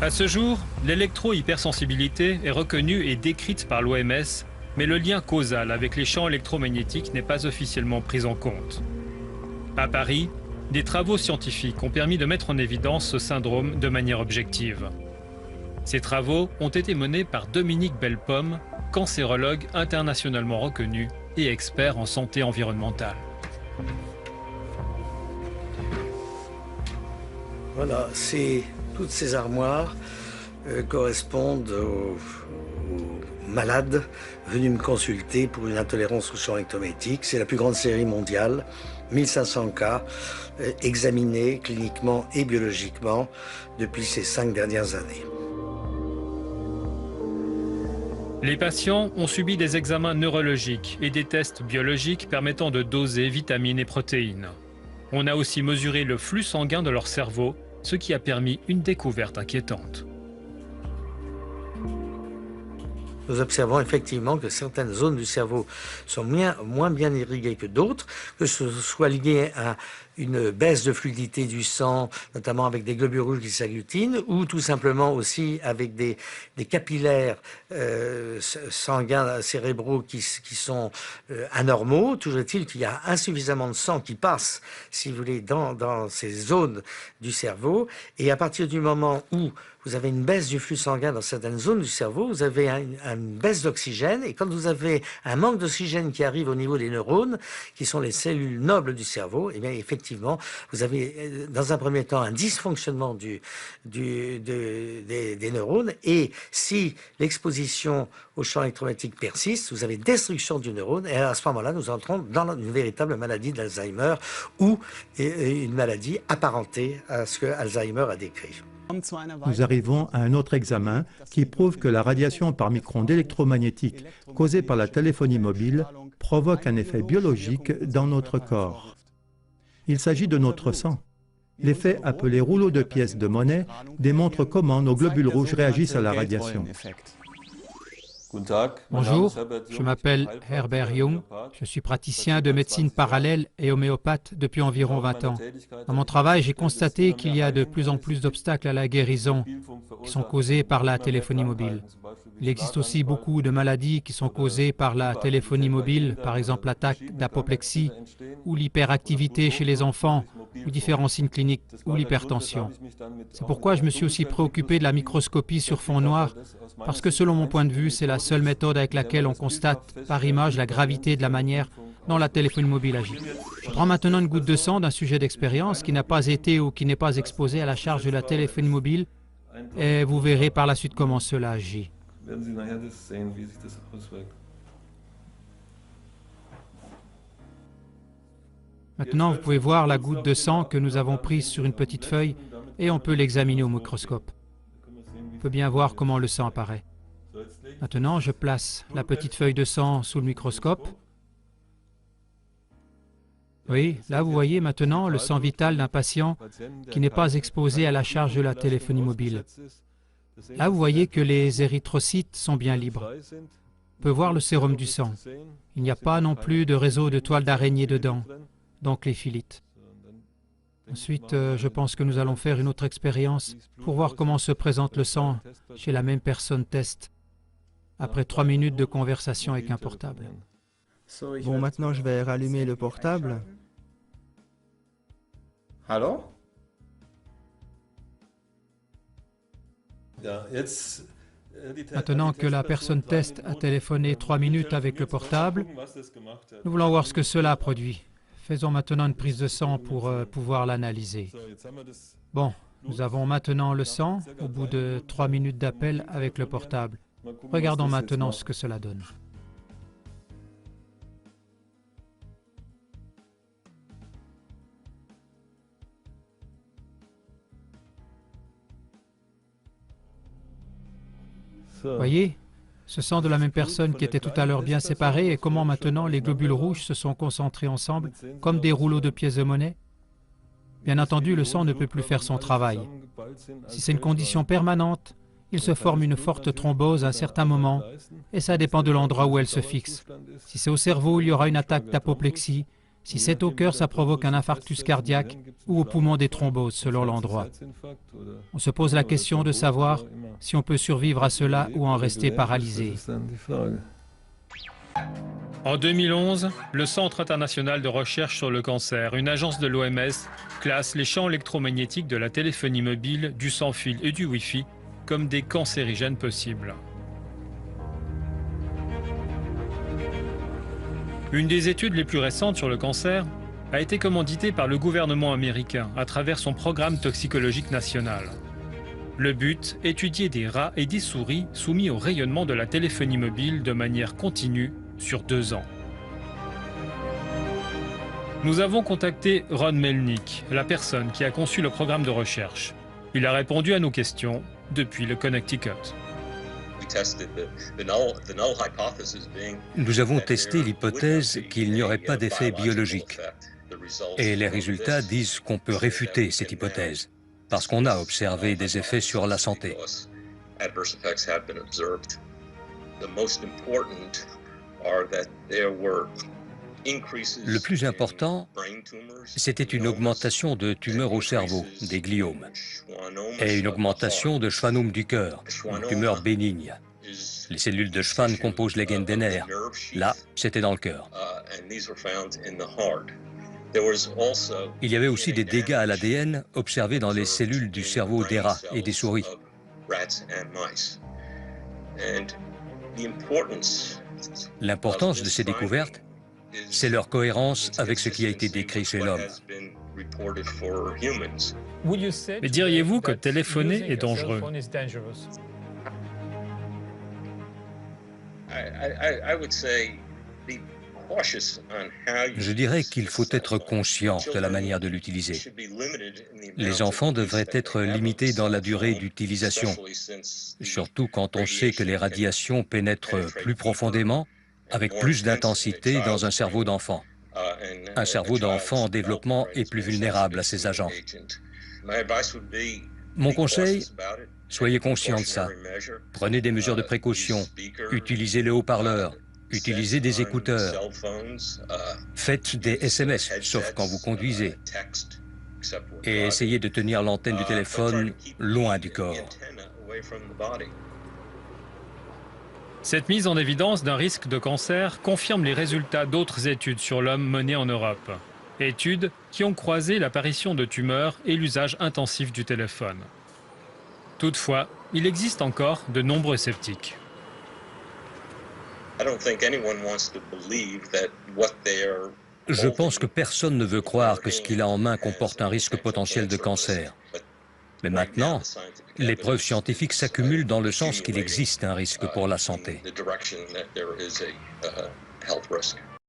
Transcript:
À ce jour, l'électro-hypersensibilité est reconnue et décrite par l'OMS, mais le lien causal avec les champs électromagnétiques n'est pas officiellement pris en compte. À Paris, des travaux scientifiques ont permis de mettre en évidence ce syndrome de manière objective. Ces travaux ont été menés par Dominique Bellepomme, cancérologue internationalement reconnu et expert en santé environnementale. Voilà, toutes ces armoires correspondent aux malades venus me consulter pour une intolérance au champ électromagnétique. C'est la plus grande série mondiale, 1500 cas examinés cliniquement et biologiquement depuis ces 5 dernières années. Les patients ont subi des examens neurologiques et des tests biologiques permettant de doser vitamines et protéines. On a aussi mesuré le flux sanguin de leur cerveau, ce qui a permis une découverte inquiétante. Nous observons effectivement que certaines zones du cerveau sont moins bien irriguées que d'autres, que ce soit lié à une baisse de fluidité du sang, notamment avec des globules rouges qui s'agglutinent, ou tout simplement aussi avec des capillaires sanguins cérébraux qui sont anormaux. Toujours est-il qu'il y a insuffisamment de sang qui passe, si vous voulez, dans ces zones du cerveau. Et à partir du moment où vous avez une baisse du flux sanguin dans certaines zones du cerveau, vous avez une baisse d'oxygène, et quand vous avez un manque d'oxygène qui arrive au niveau des neurones, qui sont les cellules nobles du cerveau, eh bien effectivement, vous avez dans un premier temps un dysfonctionnement des neurones, et si l'exposition au champ électromagnétique persiste, vous avez destruction du neurone, et à ce moment-là, nous entrons dans une véritable maladie d'Alzheimer, ou une maladie apparentée à ce que Alzheimer a décrit. Nous arrivons à un autre examen qui prouve que la radiation par micro-ondes électromagnétiques causée par la téléphonie mobile provoque un effet biologique dans notre corps. Il s'agit de notre sang. L'effet appelé rouleau de pièces de monnaie démontre comment nos globules rouges réagissent à la radiation. Bonjour, je m'appelle Herbert Jung, je suis praticien de médecine parallèle et homéopathe depuis environ 20 ans. Dans mon travail, j'ai constaté qu'il y a de plus en plus d'obstacles à la guérison qui sont causés par la téléphonie mobile. Il existe aussi beaucoup de maladies qui sont causées par la téléphonie mobile, par exemple l'attaque d'apoplexie ou l'hyperactivité chez les enfants ou différents signes cliniques ou l'hypertension. C'est pourquoi je me suis aussi préoccupé de la microscopie sur fond noir, parce que selon mon point de vue, c'est la seule méthode avec laquelle on constate par image la gravité de la manière dont la téléphonie mobile agit. Je prends maintenant une goutte de sang d'un sujet d'expérience qui n'a pas été ou qui n'est pas exposé à la charge de la téléphonie mobile et vous verrez par la suite comment cela agit. Maintenant, vous pouvez voir la goutte de sang que nous avons prise sur une petite feuille et on peut l'examiner au microscope. On peut bien voir comment le sang apparaît. Maintenant, je place la petite feuille de sang sous le microscope. Oui, là vous voyez maintenant le sang vital d'un patient qui n'est pas exposé à la charge de la téléphonie mobile. Là vous voyez que les érythrocytes sont bien libres. On peut voir le sérum du sang. Il n'y a pas non plus de réseau de toiles d'araignée dedans, donc les philites. Ensuite, je pense que nous allons faire une autre expérience pour voir comment se présente le sang chez la même personne test, après 3 minutes de conversation avec un portable. Bon, maintenant je vais rallumer le portable. Allô? Maintenant que la personne test a téléphoné 3 minutes avec le portable, nous voulons voir ce que cela a produit. Faisons maintenant une prise de sang pour pouvoir l'analyser. Bon, nous avons maintenant le sang au bout de 3 minutes d'appel avec le portable. Regardons maintenant ce que cela donne. Voyez, ce sang de la même personne qui était tout à l'heure bien séparé et comment maintenant les globules rouges se sont concentrés ensemble comme des rouleaux de pièces de monnaie. Bien entendu, le sang ne peut plus faire son travail. Si c'est une condition permanente, il se forme une forte thrombose à un certain moment et ça dépend de l'endroit où elle se fixe. Si c'est au cerveau, il y aura une attaque d'apoplexie. Si c'est au cœur, ça provoque un infarctus cardiaque ou au poumon des thromboses, selon l'endroit. On se pose la question de savoir si on peut survivre à cela ou en rester paralysé. En 2011, le Centre international de recherche sur le cancer, une agence de l'OMS, classe les champs électromagnétiques de la téléphonie mobile, du sans-fil et du Wi-Fi comme des cancérigènes possibles. Une des études les plus récentes sur le cancer a été commanditée par le gouvernement américain à travers son programme toxicologique national. Le but, étudier des rats et des souris soumis au rayonnement de la téléphonie mobile de manière continue sur 2 ans. Nous avons contacté Ron Melnick, la personne qui a conçu le programme de recherche. Il a répondu à nos questions depuis le Connecticut. Nous avons testé l'hypothèse qu'il n'y aurait pas d'effet biologique. Et les résultats disent qu'on peut réfuter cette hypothèse, parce qu'on a observé des effets sur la santé. Le plus important, c'était une augmentation de tumeurs au cerveau, des gliomes, et une augmentation de schwannome du cœur, une tumeur bénigne. Les cellules de Schwann composent les gaines des nerfs. Là, c'était dans le cœur. Il y avait aussi des dégâts à l'ADN observés dans les cellules du cerveau des rats et des souris. L'importance de ces découvertes, c'est leur cohérence avec ce qui a été décrit chez l'homme. Mais diriez-vous que téléphoner est dangereux? Je dirais qu'il faut être conscient de la manière de l'utiliser. Les enfants devraient être limités dans la durée d'utilisation, surtout quand on sait que les radiations pénètrent plus profondément, avec plus d'intensité dans un cerveau d'enfant. Un cerveau d'enfant en développement est plus vulnérable à ces agents. Mon conseil, soyez conscient de ça. Prenez des mesures de précaution, utilisez le haut-parleur, utilisez des écouteurs, faites des SMS, sauf quand vous conduisez, et essayez de tenir l'antenne du téléphone loin du corps. Cette mise en évidence d'un risque de cancer confirme les résultats d'autres études sur l'homme menées en Europe. Études qui ont croisé l'apparition de tumeurs et l'usage intensif du téléphone. Toutefois, il existe encore de nombreux sceptiques. Je pense que personne ne veut croire que ce qu'il a en main comporte un risque potentiel de cancer. Mais maintenant, les preuves scientifiques s'accumulent dans le sens qu'il existe un risque pour la santé.